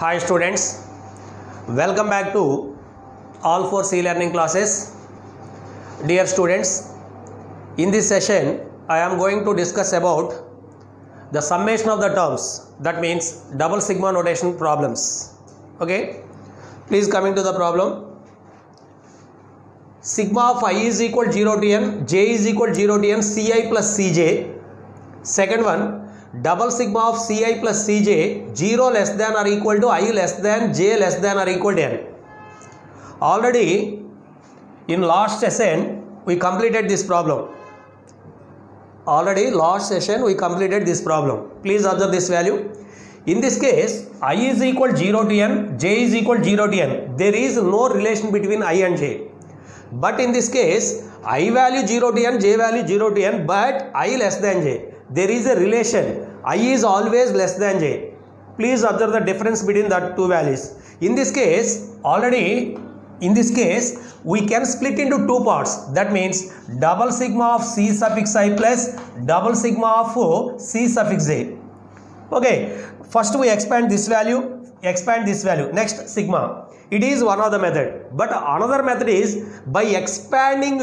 Hi students, welcome back to all four C learning classes. Dear students, in this session I am going to discuss about the summation of the terms, that means double sigma notation problems. Okay, please coming to the problem. Sigma of I is equal to 0 to n, j is equal to 0 to n, ci plus cj. Second one, double sigma of ci plus cj 0 less than or equal to I less than j less than or equal to n. Already in last session we completed this problem. Please observe this value. In this case, I is equal to 0 to n, j is equal to 0 to n. There is no relation between I and j. But in this case, I value 0 to n, j value 0 to n, but I less than j. There is a relation. I is always less than j. Please observe the difference between the two values. In this case, we can split into two parts. That means double sigma of c suffix I plus double sigma of c suffix j. Okay, first we expand this value, next sigma. It is one of the method, but another method is by expanding,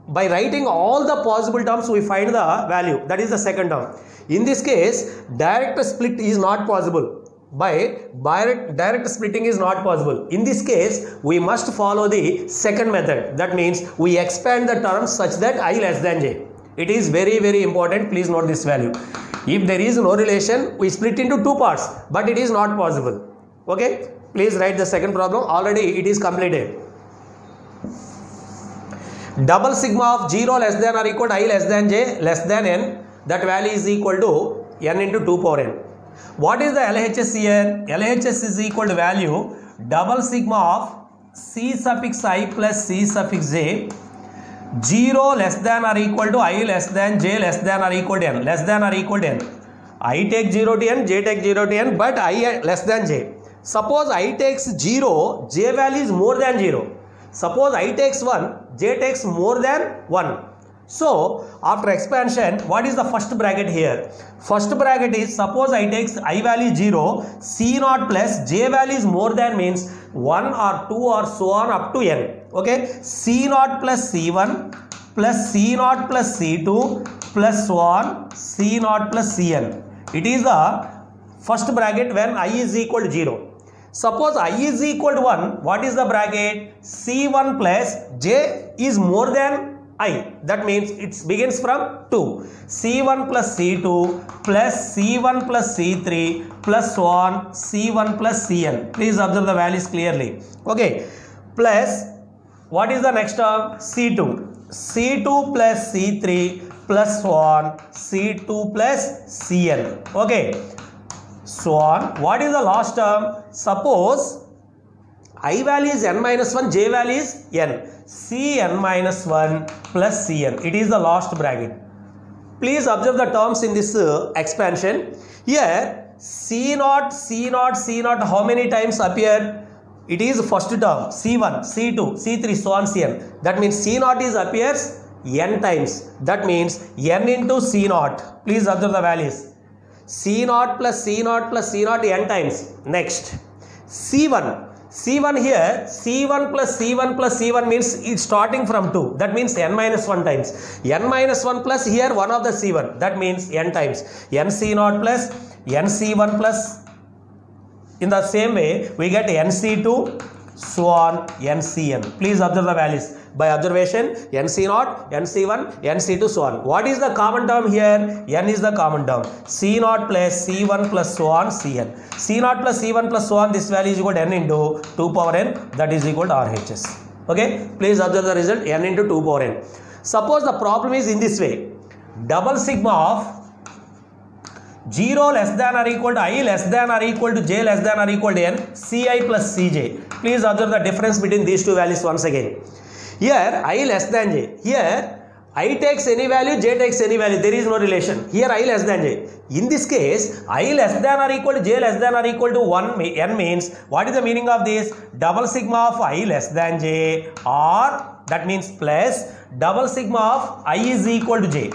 by writing all the possible terms we find the value. That is the second term. In this case, direct split is not possible. By direct splitting is not possible. In this case, we must follow the second method. That means we expand the terms such that I less than j. It is very, very important. Please note this value. If there is no relation, we split into two parts, but it is not possible. Okay, please write the second problem. Already it is completed. Double sigma of 0 less than or equal to I less than j less than n, that value is equal to n into 2 power n. What is the LHS here? LHS is equal to value double sigma of c suffix I plus c suffix j 0 less than or equal to I less than j less than or equal to n, less than or equal to n. I take 0 to n, j take 0 to n, but I less than j. Suppose I takes 0, j value is more than 0. Suppose I takes 1, j takes more than 1. So, after expansion, what is the first bracket here? First bracket is, suppose I takes I value 0, c naught plus j value is more than means 1 or 2 or so on up to n. Okay, c naught plus c1 plus c naught plus c2 plus so on c naught plus cn. It is the first bracket when I is equal to 0. Suppose I is equal to 1, what is the bracket? C1 plus j is more than I. That means it begins from 2. C1 plus C2 plus C1 plus C3 plus so on C1 plus Cn. Please observe the values clearly. Okay. Plus, what is the next term? C2. C2 plus C3 plus so on C2 plus Cn. Okay. So on. What is the last term? Suppose I value is n minus 1, j value is n. Cn minus 1 plus Cn. It is the last bracket. Please observe the terms in this expansion. Here C naught, how many times appear? It is first term. C1, C2, C3, so on Cn. That means C naught is appears n times. That means n into C naught. Please observe the values. C naught plus C naught plus C naught n times. Next, C1 here, C1 plus C1 plus C1 means it's starting from 2. That means n minus 1 times. N minus 1 plus here 1 of the C1. That means n times. N C naught plus n C1 plus. In the same way, we get n C2, so on n Cn. Please observe the values. By observation, n C naught, n C1, n C2, so on. What is the common term here? N is the common term. C naught plus C1 plus so on Cn. C naught plus C1 plus so on, this value is equal to n into 2 power n, that is equal to RHS. Okay, please observe the result, n into 2 power n. Suppose the problem is in this way. Double sigma of 0 less than or equal to I less than or equal to j less than or equal to n, ci plus cj. Please observe the difference between these two values once again. Here I less than j. Here I takes any value, j takes any value. There is no relation. Here I less than j. In this case, I less than or equal to j less than or equal to 1 n means, what is the meaning of this? Double sigma of I less than j, or that means plus double sigma of I is equal to j.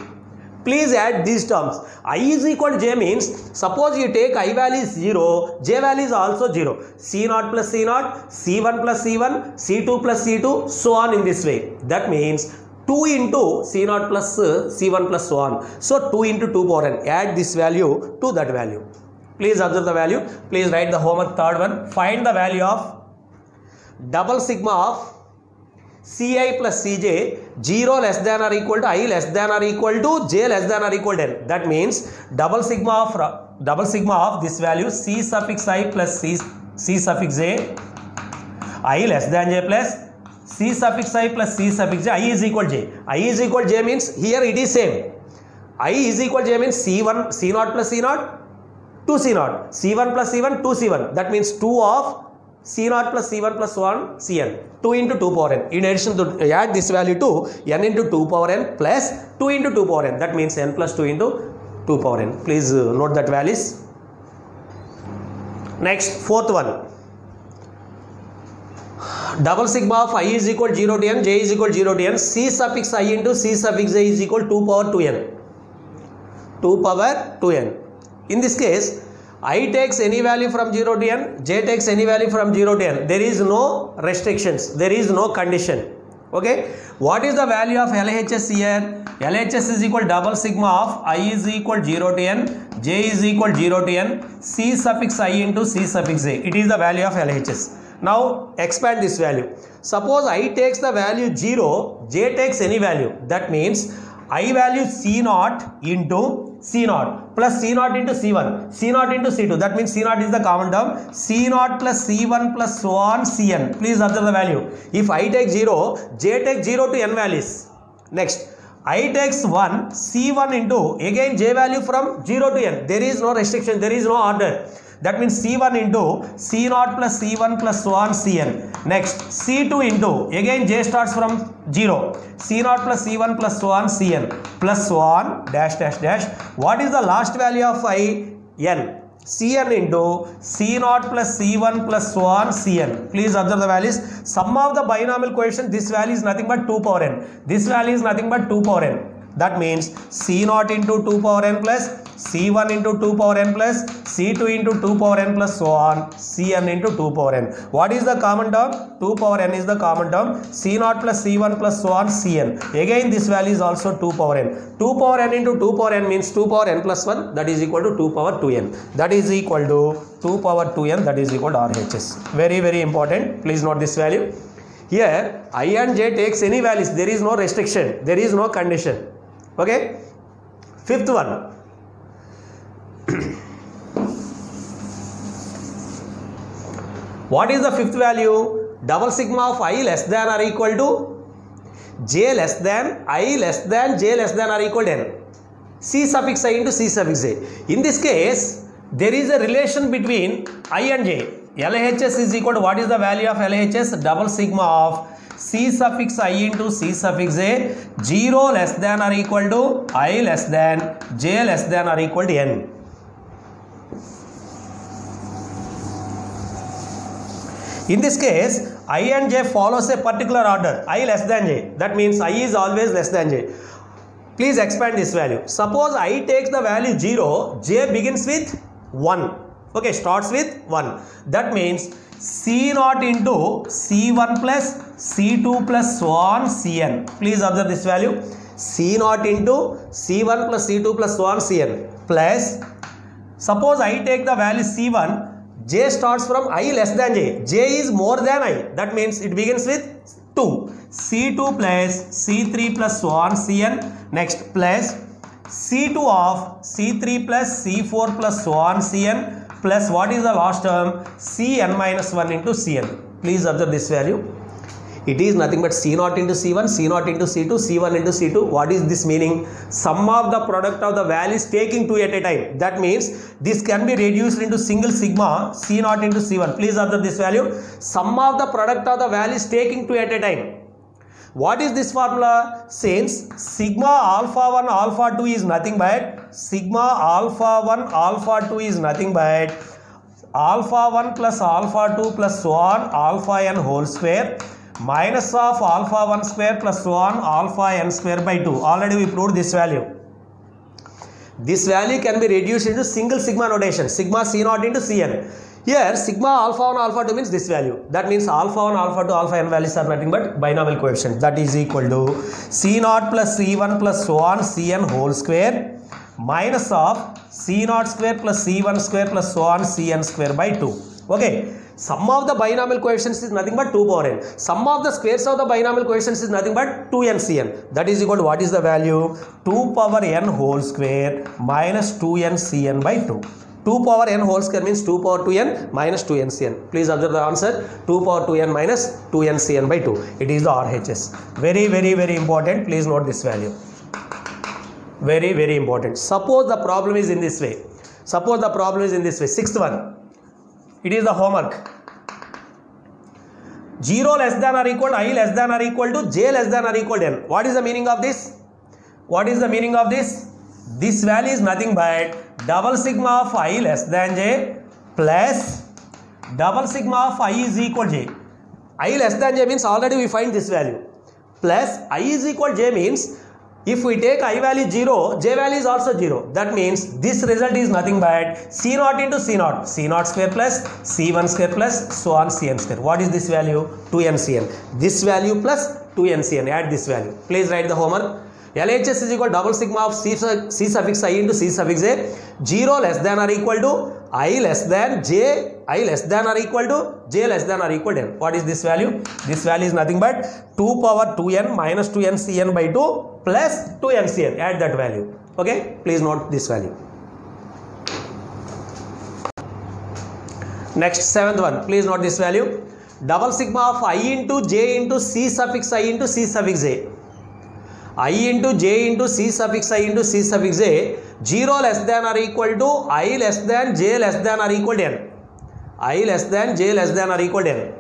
Please add these terms. I is equal to j means, suppose you take I value is 0, j value is also 0. C0 plus C0, C1 plus C1, C2 plus C2, so on in this way. That means 2 into C0 plus C1 plus so on. So 2 into 2 power n. Add this value to that value. Please observe the value. Please write the homework third one. Find the value of double sigma of Ci plus Cj 0 less than or equal to I less than or equal to j less than or equal to n. That means double sigma of this value C suffix I plus C suffix j I less than j plus C suffix I plus C suffix j I is equal to j. I is equal to j means here it is same. I is equal to j means C1 C0 plus C0 2 C0, C1 plus C1 2 C1. That means 2 of C0 plus C1 plus 1 Cn. 2 into 2 power n. In addition to add this value to n into 2 power n plus 2 into 2 power n. That means n plus 2 into 2 power n. Please note that values. Next, fourth one. Double sigma of I is equal to 0 to n, j is equal to 0 to n. C suffix I into C suffix j is equal to 2 power 2n. 2 power 2n. In this case, I takes any value from 0 to n, j takes any value from 0 to n. There is no restrictions, there is no condition. Okay, what is the value of LHS here? LHS is equal to double sigma of I is equal to 0 to n, j is equal to 0 to n, C suffix I into C suffix j. It is the value of LHS. Now expand this value. Suppose I takes the value 0, j takes any value. That means I value C0 into C0 plus C0 into C1, C0 into C2. That means C0 is the common term. C0 plus C1 plus so on Cn. Please observe the value. If I take 0, j takes 0 to n values. Next, I takes 1, C1 into again j value from 0 to n. There is no restriction, there is no order. That means C1 into C0 plus C1 plus so on Cn. Next, C2 into again j starts from 0. C0 plus C1 plus so on Cn plus so on dash dash dash. What is the last value of I? N. Cn into C0 plus C1 plus so on Cn. Please observe the values. Sum of the binomial coefficient, this value is nothing but 2 power n. This value is nothing but 2 power n. That means C0 into 2 power n plus C1 into 2 power n plus C2 into 2 power n plus so on Cn into 2 power n. What is the common term? 2 power n is the common term. C0 plus C1 plus so on Cn. Again this value is also 2 power n. 2 power n into 2 power n means 2 power n plus 1, that is equal to 2 power 2n. That is equal to 2 power 2n, that is equal to RHS. Very very important. Please note this value. Here I and j takes any values. There is no restriction. There is no condition. Okay. Fifth one. What is the fifth value? Double sigma of I less than or equal to j less than I less than j less than or equal to n. C suffix I into C suffix j. In this case, there is a relation between I and j. LHS is equal to, what is the value of LHS? Double sigma of C suffix I into C suffix j 0 less than or equal to I less than j less than or equal to n. In this case, I and j follows a particular order, I less than j. That means I is always less than j. Please expand this value. Suppose I takes the value 0, j begins with 1. Okay, starts with 1. That means C0 into C1 plus C2 plus so on Cn. Please observe this value. C0 into C1 plus C2 plus so on Cn plus, suppose I take the value C1, j starts from I less than j. J is more than I. That means it begins with 2. C2 plus C3 plus so on Cn. Next, plus C2 of C3 plus C4 plus so on Cn plus, what is the last term? Cn minus 1 into Cn. Please observe this value. It is nothing but C0 into C1, C0 into C2, C1 into C2. What is this meaning? Sum of the product of the values taking 2 at a time. That means this can be reduced into single sigma C0 into C1. Please observe this value. Sum of the product of the values taking 2 at a time. What is this formula? Since sigma alpha 1 alpha 2 is nothing but sigma alpha 1 alpha 2 is nothing but alpha 1 plus alpha 2 plus so on alpha n whole square minus of alpha 1 square plus so on alpha n square by 2. Already we proved this value. This value can be reduced into single sigma notation, sigma C naught into Cn. Here sigma alpha 1 alpha 2 means this value. That means alpha 1 alpha 2 alpha n values are nothing but binomial coefficient. That is equal to C naught plus C1 plus so on Cn whole square minus of C naught square plus C1 square plus so on Cn square by 2. Okay. Sum of the binomial coefficients is nothing but 2 power n. Sum of the squares of the binomial coefficients is nothing but 2n Cn. That is equal to what is the value? 2 power n whole square minus 2n Cn by 2. 2 power n whole square means 2 power 2n minus 2n Cn. Please observe the answer. 2 power 2n minus 2n Cn by 2. It is the RHS. Very, very, very important. Please note this value. Very, very important. Suppose the problem is in this way. Suppose the problem is in this way. Sixth one. It is the homework. 0 less than or equal to I less than or equal to j less than or equal to n. What is the meaning of this? What is the meaning of this? This value is nothing but double sigma of I less than j plus double sigma of I is equal to j. I less than j means already we find this value. Plus I is equal to j means if we take I value 0, j value is also 0. That means this result is nothing but C naught into C naught. C naught square plus C1 square plus so on Cn square. What is this value? 2n Cn. This value plus 2n Cn. Add this value. Please write the homework. LHS is equal to double sigma of C suffix I into C suffix j. 0 less than or equal to I less than j, I less than or equal to j less than or equal to n. What is this value? This value is nothing but 2 power 2n minus 2n Cn by 2 plus 2n Cn. Add that value. Okay. Please note this value. Next, seventh one. Please note this value. Double sigma of I into j into C suffix I into C suffix j. I into j into C suffix I into C suffix j. 0 less than or equal to I less than j less than or equal to n. I less than j less than or equal to n.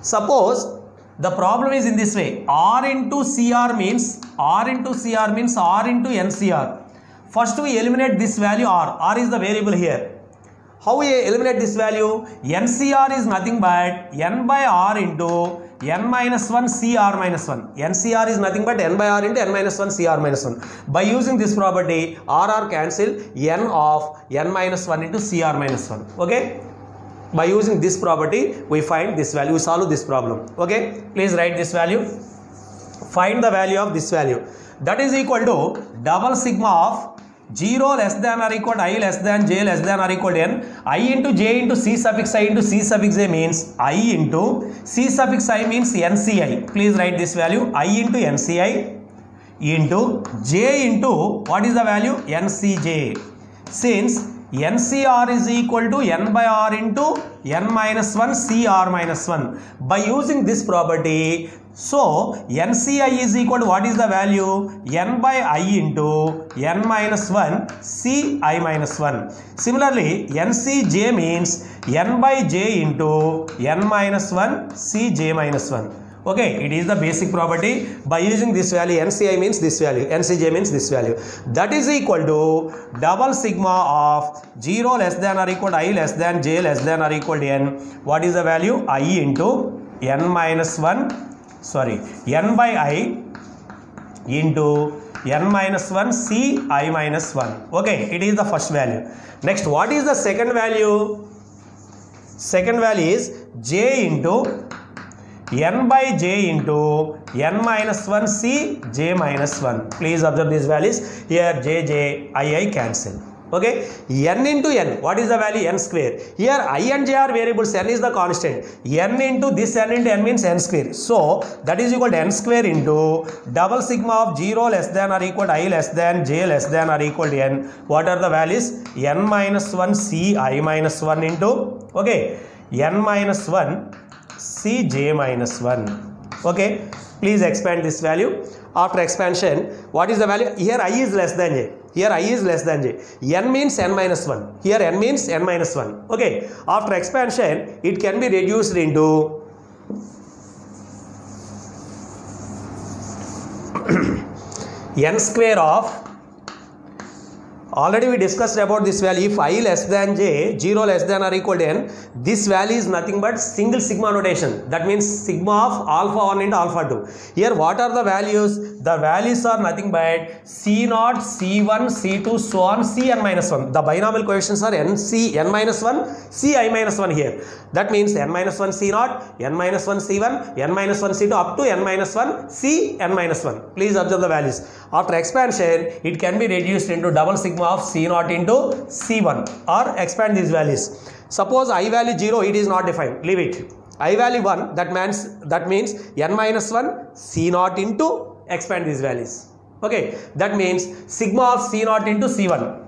Suppose the problem is in this way. R into CR means R into NCR. First we eliminate this value R. R is the variable here. How we eliminate this value? NCR is nothing but n by R into n minus 1 CR minus 1. NCR is nothing but n by R into n minus 1 CR minus 1. By using this property, RR cancel n of n minus 1 into CR minus 1. Okay. By using this property, we find this value. We solve this problem. Okay. Please write this value. Find the value of this value. That is equal to double sigma of 0 less than or equal to I less than j less than or equal to n. I into j into C suffix I into C suffix j means I into C suffix I means NCI. Please write this value. I into NCI into j into what is the value? NCJ. Since NCR is equal to n by R into n minus 1 CR minus 1. By using this property, so NCI is equal to what is the value? N by I into n minus 1 Ci minus 1. Similarly, NCJ means n by j into n minus 1 Cj minus 1. Okay, it is the basic property. By using this value, NCI means this value, NCJ means this value. That is equal to double sigma of 0 less than or equal to I less than j less than or equal to n. What is the value? I into n minus 1, n by I into n minus 1 Ci minus 1. Okay, it is the first value. Next, what is the second value? Second value is j into n by j into n minus 1 C j minus 1. Please observe these values. Here j, j, I cancel. Okay. N into n. What is the value? N square. Here I and j are variables. N is the constant. N into this n into n means n square. So that is equal to n square into double sigma of 0 less than or equal to I less than j less than or equal to n. What are the values? N minus 1 C I minus 1 into, okay, n minus 1 Cj minus 1. Okay. Please expand this value. After expansion, what is the value? Here I is less than j. Here I is less than j. N means n minus 1. Here n means n minus 1. Okay. After expansion, it can be reduced into n square of Already we discussed about this value. If I less than j, 0 less than or equal to n, this value is nothing but single sigma notation. That means sigma of alpha 1 into alpha 2. Here what are the values? The values are nothing but C0, C1, C2, so on, Cn minus 1. The binomial coefficients are n minus 1, Ci minus 1 here. That means n minus 1 C0, n minus 1 C1, n minus 1 C2 up to n minus 1 Cn minus 1. Please observe the values. After expansion, it can be reduced into double sigma of C0 into C1 or expand these values. Suppose I value 0, it is not defined. Leave it. I value 1, that means n minus 1 C0 into expand these values. Okay, that means sigma of C0 into C1.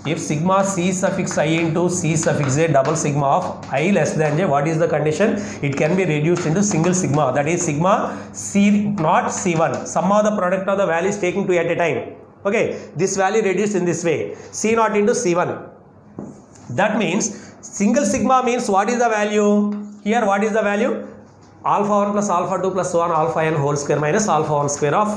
If sigma C suffix I into C suffix j double sigma of I less than j, what is the condition? It can be reduced into single sigma, that is sigma C0 C1. Sum of the product of the values taken 2 at a time. Okay, this value reduced in this way, C0 into C1. That means single sigma means what is the value? Here what is the value? Alpha 1 plus alpha 2 plus so on alpha n whole square minus alpha 1 square of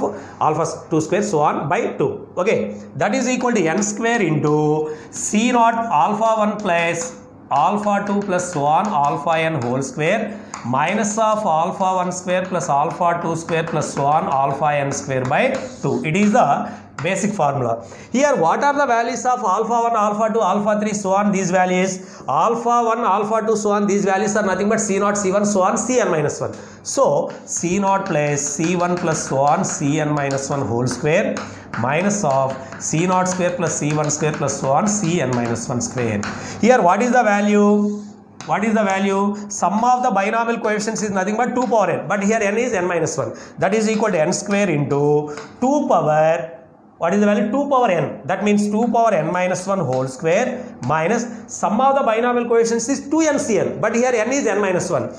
alpha 2 square so on by 2. Okay, that is equal to n square into C0 alpha 1 plus alpha 2 plus so on alpha n whole square minus of alpha 1 square plus alpha 2 square plus so on alpha n square by 2. It is the basic formula. Here what are the values of alpha 1, alpha 2, alpha 3 so on these values? Alpha 1, alpha 2 so on these values are nothing but C0, C1 so on Cn minus 1. So C0 plus C1 plus so on Cn minus 1 whole square minus of C0 square plus C1 square plus so on Cn minus 1 square. Here what is the value? What is the value? Sum of the binomial coefficients is nothing but 2 power n, but here n is n minus 1. That is equal to n square into 2 power, what is the value? 2 power n. That means 2 power n minus 1 whole square minus sum of the binomial coefficients is 2ncn, but here n is n minus 1.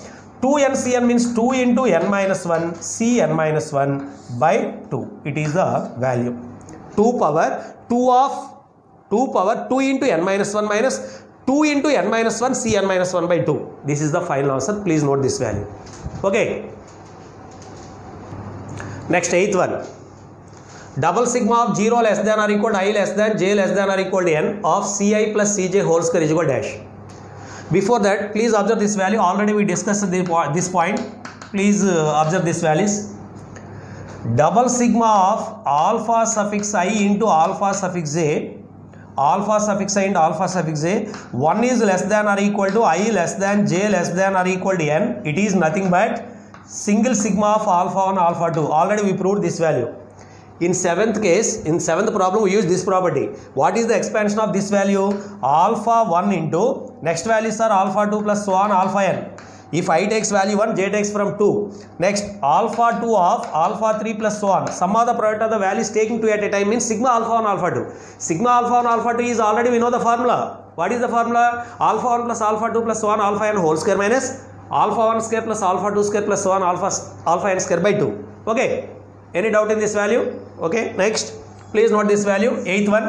2ncn means 2 into n minus 1 Cn minus 1 by 2. It is the value. 2 power 2 into n minus 1 minus 2 into n minus 1 Cn minus 1 by 2. This is the final answer. Please note this value. Okay. Next, 8th one. Double sigma of 0 less than or equal to I less than j less than or equal to n of Ci plus Cj whole square is equal to dash. Before that, please observe this value. Already we discussed this point. Please observe these values. Double sigma of alpha suffix I into alpha suffix j, alpha suffix I into alpha suffix j, 1 is less than or equal to I less than j less than or equal to n. It is nothing but single sigma of alpha 1 alpha 2. Already we proved this value. In 7th case, in 7th problem, we use this property. What is the expansion of this value? Alpha 1 into, next values are alpha 2 plus so on alpha n. If I takes value 1, j takes from 2. Next, alpha 2 of alpha 3 plus so on. Sum of the product of the values taking 2 at a time means sigma alpha 1 alpha 2. Sigma alpha 1 alpha 2 is already, we know the formula. What is the formula? Alpha 1 plus alpha 2 plus so on alpha n whole square minus alpha 1 square plus alpha 2 square plus so on alpha n square by 2. Okay. Any doubt in this value? Okay, next, please note this value, 8th one.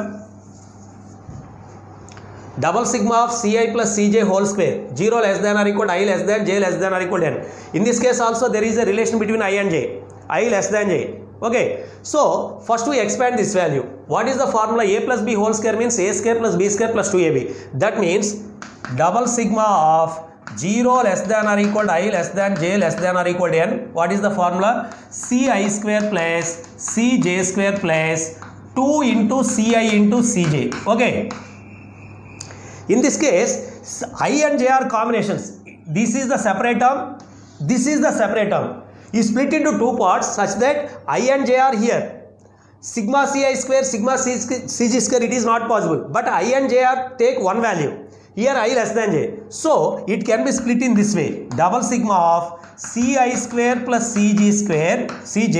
Double sigma of Ci plus Cj whole square, 0 less than or equal to I less than j less than or equal to n. In this case also there is a relation between I and j, I less than j. Okay, so first we expand this value. What is the formula? A plus b whole square means a square plus b square plus 2ab. That means double sigma of 0 less than or equal to I less than j less than or equal to n. What is the formula? Ci square plus Cj square plus 2 into Ci into Cj. Okay. In this case, I and j are combinations. This is the separate term. This is the separate term. You split into two parts such that I and j are here. Sigma Ci square, sigma Cj square, it is not possible. But I and j are take one value. Here I less than j. So it can be split in this way. Double sigma of Ci square plus Cj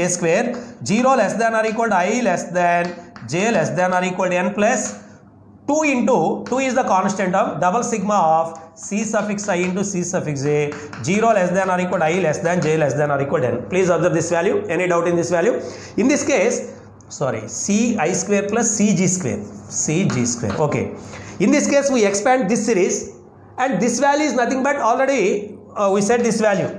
square 0 less than or equal to I less than j less than or equal to n plus 2 into 2 is the constant term. Double sigma of C suffix I into C suffix j 0 less than or equal to I less than j less than or equal to n. Please observe this value. Any doubt in this value? In this case, sorry, Ci square plus Cg square. Okay. In this case, we expand this series and this value is nothing but already we said this value.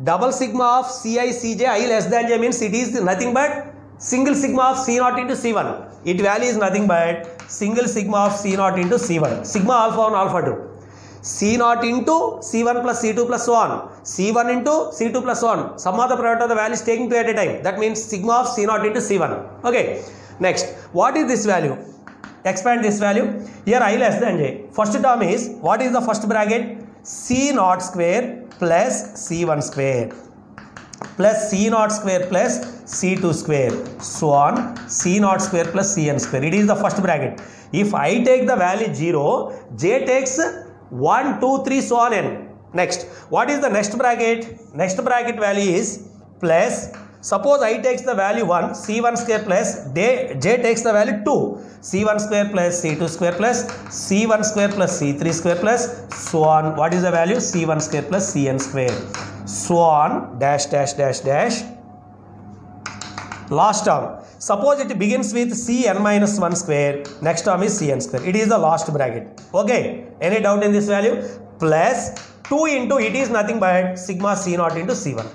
Double sigma of Ci Cj I less than j means it is nothing but single sigma of C naught into C1. It value is nothing but single sigma of C naught into C1. Sigma alpha 1, alpha 2. C naught into C1 plus C2 plus so on. C1 into C2 plus so on. Sum of the product of the values taking 2 at a time. That means sigma of C naught into C1. Okay. Next, what is this value? Expand this value. Here I less than j. First term is, what is the first bracket? C naught square plus C1 square plus C naught square plus C2 square, so on, C naught square plus Cn square. It is the first bracket. If I take the value 0, j takes 1, 2, 3, so on n. Next, what is the next bracket? Next bracket value is plus, suppose I takes the value 1, C1 square plus j takes the value 2, C1 square plus C2 square plus C1 square plus C3 square plus so on. What is the value? C1 square plus Cn square, so on, dash dash dash dash. Last term, suppose it begins with Cn minus 1 square, next term is Cn square. It is the last bracket. Okay, any doubt in this value? Plus 2 into, it is nothing but sigma C naught into C1.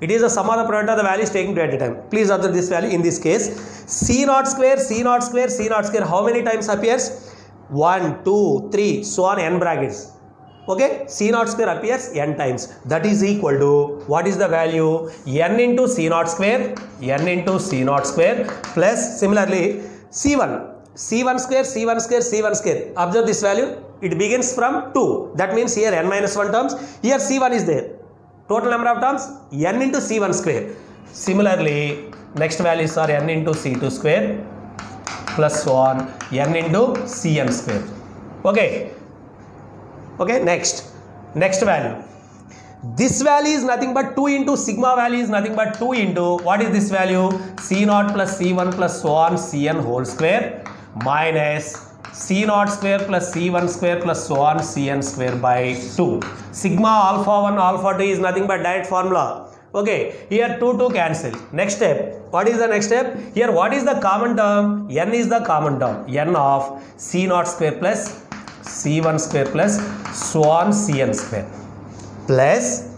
It is the sum of the product of the values taking 2 at a time. Please observe this value. In this case, C naught square, C naught square, C naught square, how many times appears? 1, 2, 3, so on, n brackets. Okay, C naught square appears n times. That is equal to, what is the value? N into C naught square, n into C naught square plus similarly C1. C1 square, C1 square, C1 square. Observe this value. It begins from 2. That means here n minus 1 terms. Here C1 is there. Total number of terms n into C1 square. Similarly, next values are n into C2 square plus so on, n into Cn square. Okay. Okay, next value. This value is nothing but 2 into sigma value is nothing but 2 into, what is this value? C naught plus C1 plus so on, Cn whole square minus C naught square plus C1 square plus so on, Cn square by 2. Sigma alpha 1 alpha 2 is nothing but direct formula. Okay, here 2 cancel. Next step, what is the next step? Here what is the common term? N is the common term. N of C naught square plus C1 square plus so on, Cn square plus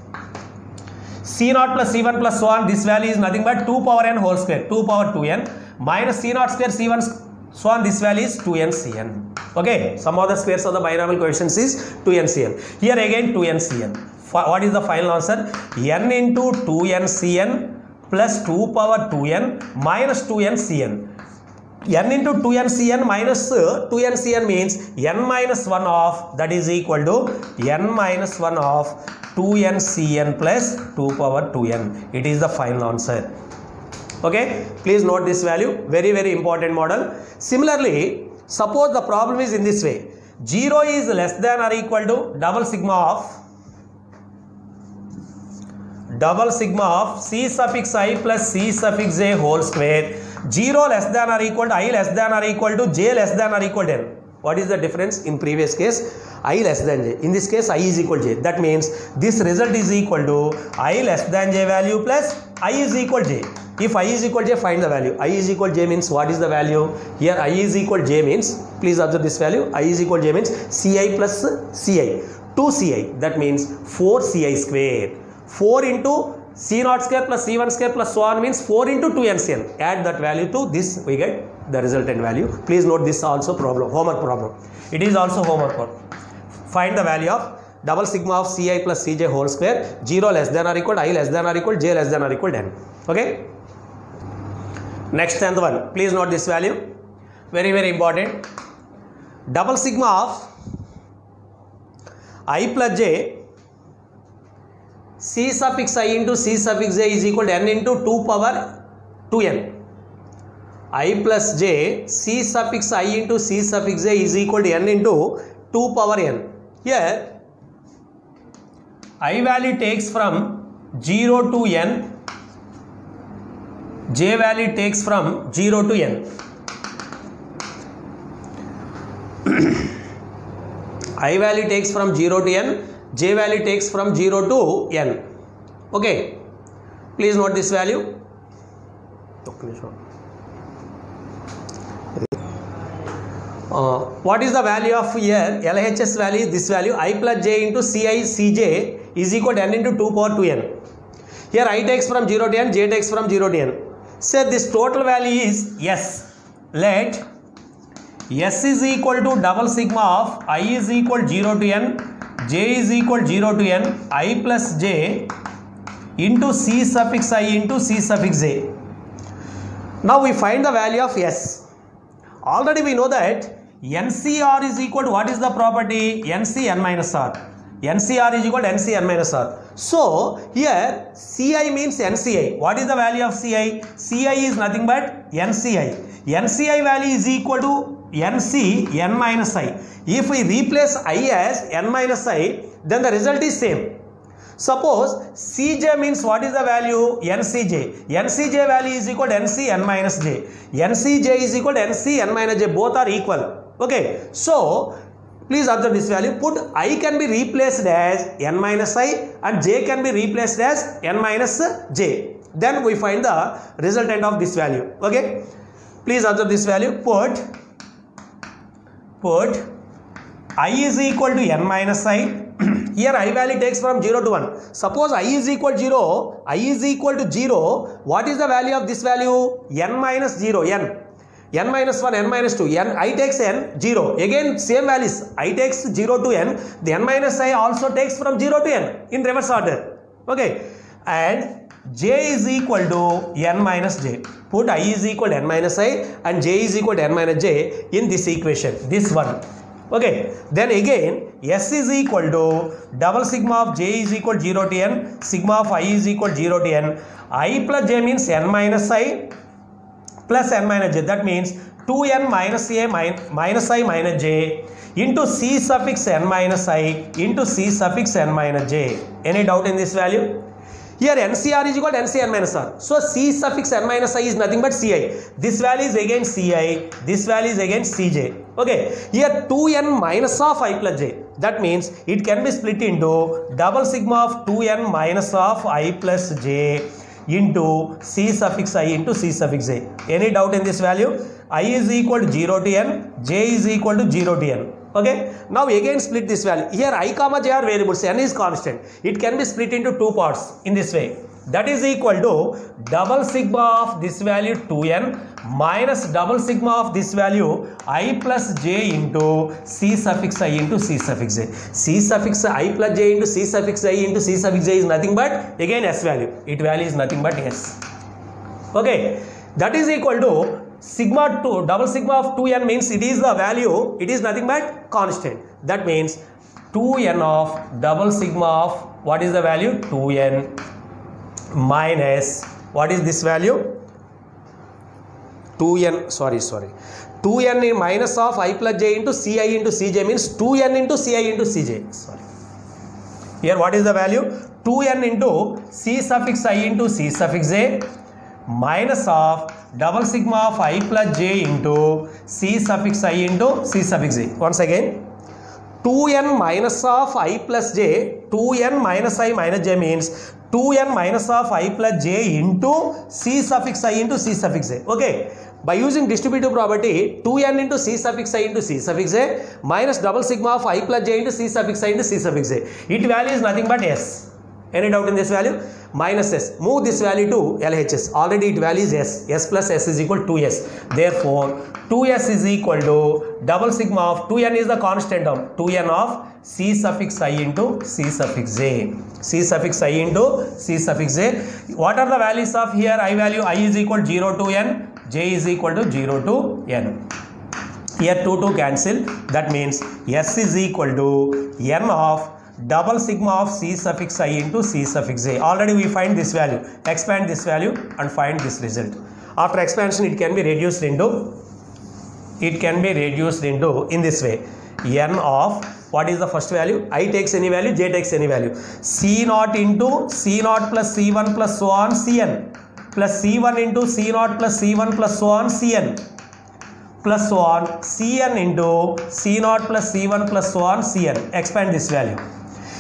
C naught plus C1 plus so on. This value is nothing but 2 power n whole square, 2 power 2n minus C naught square C1 so on. This value is 2n Cn. Okay, sum of the squares of the binomial coefficients is 2n Cn. Here again 2n Cn. What is the final answer? N into 2n Cn plus 2 power 2n minus 2n Cn. N into 2n Cn minus 2n Cn means n minus 1 of, that is equal to n minus 1 of 2n Cn plus 2 power 2n. It is the final answer. Okay, please note this value. Very, very important model. Similarly, suppose the problem is in this way. 0 is less than or equal to double sigma of C suffix I plus C suffix j whole square. 0 less than or equal to I less than or equal to j less than or equal to n. What is the difference? In previous case, I less than j. In this case, I is equal to j. That means this result is equal to I less than j value plus I is equal to j. If I is equal to j, find the value. I is equal to j means what is the value? Here I is equal to j means, please observe this value. I is equal to j means Ci plus Ci. 2Ci. That means 4Ci square. 4 into C naught square plus C1 square plus so on means 4 into 2n Cn. Add that value to this, we get the resultant value. Please note this also problem, homework problem. It is also homework problem. Find the value of double sigma of Ci plus Cj whole square. 0 less than or equal to I less than or equal to j less than or equal to n. Okay. Next 10th one. Please note this value. Very, very important. Double sigma of I plus j C suffix I into C suffix j is equal to n into 2 power 2n. I plus j C suffix I into C suffix j is equal to n into 2 power n. Here I value takes from 0 to n, j value takes from 0 to n. I value takes from 0 to n, j value takes from 0 to n. Okay, please note this value. What is the value of here? LHS value, this value I plus j into Ci Cj is equal to n into 2 power 2n. Here I takes from 0 to n, j takes from 0 to n. say this total value is S. Let S is equal to double sigma of I is equal 0 to n, j is equal 0 to n, I plus j into C suffix I into C suffix j. Now we find the value of S. Already we know that NCR is equal to, what is the property? NC n minus R. NCR is equal to NC n minus R. So here Ci means NCi. What is the value of Ci? Ci is nothing but NCi. NCi value is equal to NC n minus I. If we replace I as n minus I, then the result is same. Suppose Cj means what is the value? Ncj. Ncj value is equal to Nc n minus j. Ncj is equal to Nc n minus j. Both are equal. Okay. So please observe this value. Put I can be replaced as n minus I and j can be replaced as n minus j. Then we find the resultant of this value. Okay. Please observe this value. Put I is equal to n minus I. Here I value takes from 0 to 1. Suppose I is equal to 0. I is equal to 0. What is the value of this value? N minus 0. N minus 1, n minus 2. I takes n, 0. Again same values. I takes 0 to n. The n minus I also takes from 0 to n in reverse order. Okay. And j is equal to n minus j. Put I is equal to n minus I and j is equal to n minus j in this equation. This one. Okay. Then again S is equal to double sigma of j is equal to 0 to n. Sigma of I is equal to 0 to n. I plus j means n minus I plus n minus j. That means 2n minus a minus I minus j into C suffix n minus I into C suffix n minus j. Any doubt in this value? Here NCR is equal to NC n minus R. So C suffix n minus I is nothing but Ci. This value is again Ci. This value is again Cj. Okay. Here 2n minus of I plus j. That means it can be split into double sigma of 2n minus of I plus j into C suffix I into C suffix j. Any doubt in this value? I is equal to 0 to n, j is equal to 0 to n. Okay. Now again split this value. Here I comma j are variables, n is constant. It can be split into two parts in this way. That is equal to double sigma of this value 2n minus double sigma of this value I plus j into C suffix I into C suffix j. C suffix I plus j into C suffix I into C suffix j is nothing but again S value. It value is nothing but S. Okay. That is equal to sigma 2, double sigma of 2n means it is the value, it is nothing but constant. That means 2n of double sigma of, what is the value? 2n minus, what is this value? 2n, sorry. 2n minus of I plus j into Ci into Cj means 2n into Ci into Cj. Sorry. Here what is the value? 2n into C suffix I into C suffix j minus of double sigma of I plus j into C suffix I into C suffix j. Once again, 2n minus of I plus j, 2n minus I minus j means 2n minus of I plus j into C suffix I into C suffix j. Okay. By using distributive property, 2n into C suffix I into C suffix j minus double sigma of I plus j into C suffix I into C suffix j. It value is nothing but S. Any doubt in this value? Minus S. Move this value to LHS. Already it value is S. S plus S is equal to 2S. Therefore, 2S is equal to double sigma of 2n is the constant term. 2n of C suffix I into C suffix j. C suffix I into C suffix j. What are the values of here? I value I is equal to 0 to n. J is equal to 0 to n. Here 2 cancel. That means S is equal to n of double sigma of C suffix I into C suffix j. Already we find this value. Expand this value and find this result. After expansion it can be reduced into in this way. N of, what is the first value? I takes any value, j takes any value. C0 into C0 plus C1 plus so on Cn plus C1 into C0 plus C1 plus so on Cn plus so on Cn into C0 plus C1 plus so on Cn. Expand this value.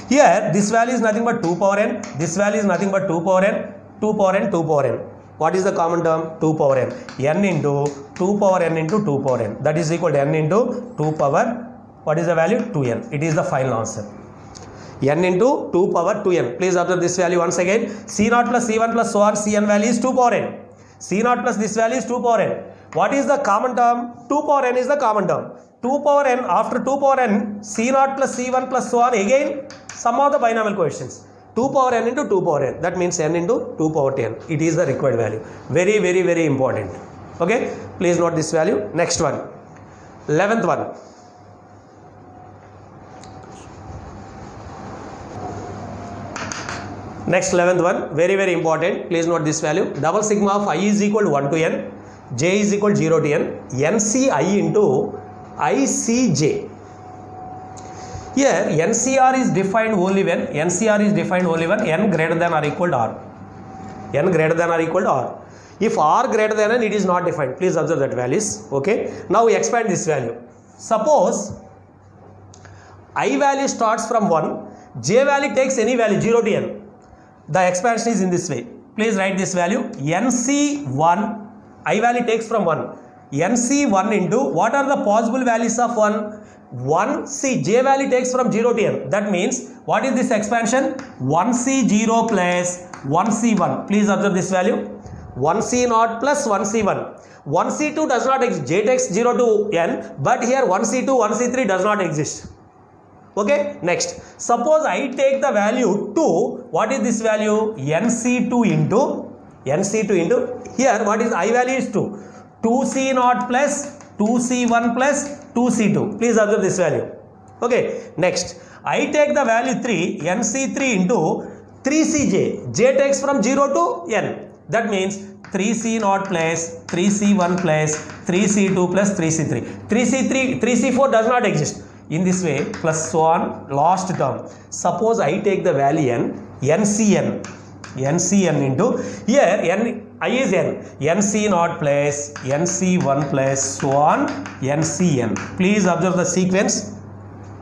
Here this value is nothing but 2 power n. This value is nothing but 2 power n. 2 power n. 2 power n. What is the common term? 2 power n. N into 2 power n into 2 power n. That is equal to n into 2 power, what is the value? 2n. It is the final answer. N into 2 power 2n. Please observe this value once again. C0 plus C1 plus so on Cn value is 2 power n. C naught plus this value is 2 power n. What is the common term? 2 power n is the common term. 2 power n, after 2 power n, C naught plus C1 plus so on, again sum of the binomial coefficients. 2 power n into 2 power n, that means n into 2 power 10. It is the required value. Very, very, very important. Okay, please note this value. Next one, 11th one. Next 11th one, very, very important. Please note this value. Double sigma of I is equal to 1 to n, j is equal to 0 to n, NCI into ICJ. Here NCR is defined only when n greater than or equal to r. N greater than or equal to r. If r greater than n, it is not defined. Please observe that values. Okay. Now we expand this value. Suppose I value starts from 1, j value takes any value 0 to n. The expansion is in this way. Please write this value. NC1, I value takes from 1. NC1 into, what are the possible values of 1? 1, C, j value takes from 0 to n. That means, what is this expansion? 1C0 plus 1C1. Please observe this value. 1C0 plus 1C1. 1C2 does not exist. J takes 0 to n, but here 1C2, 1C3 does not exist. Okay, next. Suppose I take the value 2. What is this value? NC2 into, here what is I value is 2. 2C0 plus 2C1 plus 2C2. Please observe this value. Okay, next. I take the value 3, NC3 into 3CJ. J takes from 0 to n. That means 3C0 plus 3C1 plus 3C2 plus 3C3. 3C4 does not exist. In this way, plus so on, last term. Suppose I take the value n, NCN into, here n, I is n, NC0 plus NC1 plus so on, NCN. Please observe the sequence.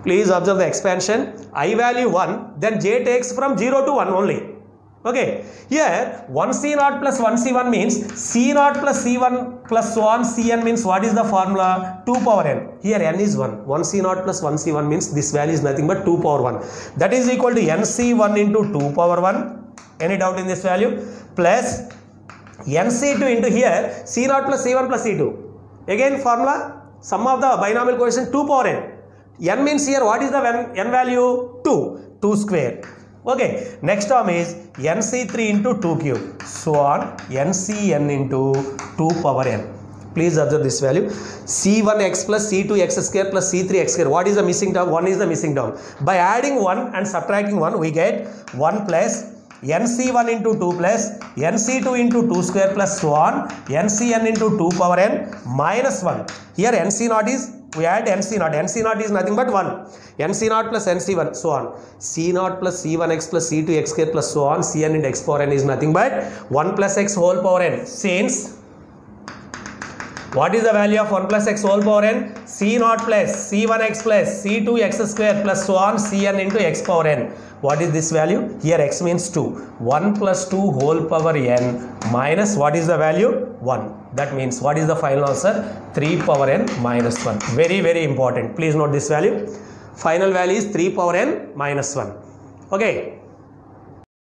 Please observe the expansion. I value 1, then j takes from 0 to 1 only. Okay, here 1C0 plus 1C1 means C0 plus C1 plus so on, Cn means what is the formula? 2 power n. Here n is 1. 1C0 plus 1C1 means this value is nothing but 2 power 1. That is equal to NC1 into 2 power 1. Any doubt in this value? Plus NC2 into here C0 plus C1 plus C2. Again formula, sum of the binomial coefficient 2 power n. N means here what is the n value? 2 square. Okay, next term is NC3 into 2 cube. So on, NCN into 2 power n. Please observe this value. C1x plus C2x square plus C3x square. What is the missing term? 1 is the missing term. By adding 1 and subtracting 1, we get 1 plus NC1 into 2 plus NC2 into 2 square plus so on, NCN into 2 power n minus 1. Here NC0 is, we add NC0. NC0 is nothing but 1. NC0 plus NC1, so on. C0 plus C1x plus C2x square plus so on. Cn into x power n is nothing but 1 plus x whole power n. Since, what is the value of 1 plus x whole power n? C0 plus C1x plus C2x square plus so on. Cn into x power n. What is this value? Here x means 2. 1 plus 2 whole power n minus what is the value? 1. That means what is the final answer? 3 power n minus 1. Very, very important. Please note this value. Final value is 3 power n minus 1. Okay.